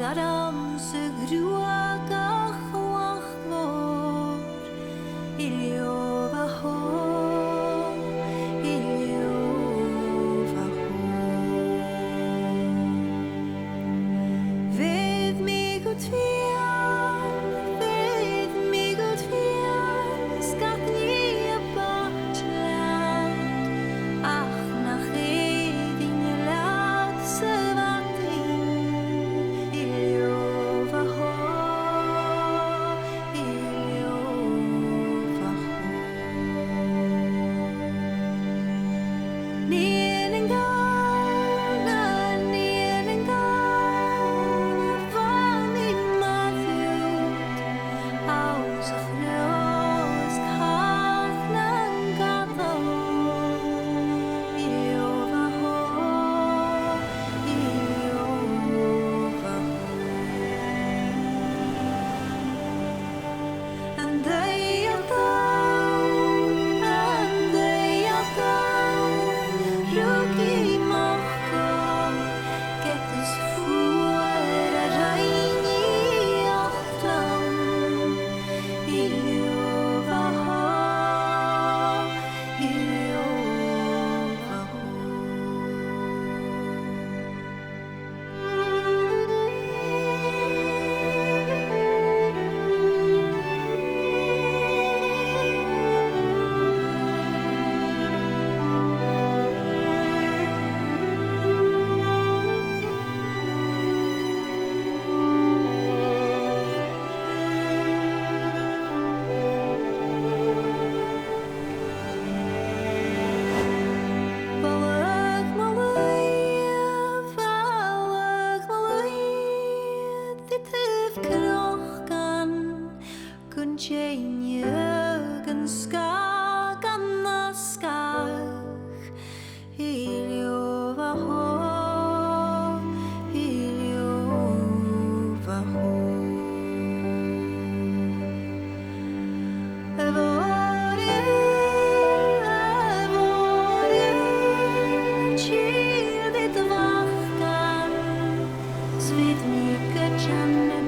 Adam se grua gachwach vor Iliova ho Iliova ho Ved mig och tvär Skatt nya bortland Ach nach eding laut se vandring Iliova ho Iliova ho Ner en gång var min mat ut Aus of nose kalknan gata Iliova ho Iliova ho And they are down Ruki mokko Gettys fuera raini ochtam Iliova ho Iliova ho Valag Malaya Dit heeft krochgan Kun tjeinjögen skagan naskach Iliova ho Iliova ho Chill dit wachkan Svit mycket känner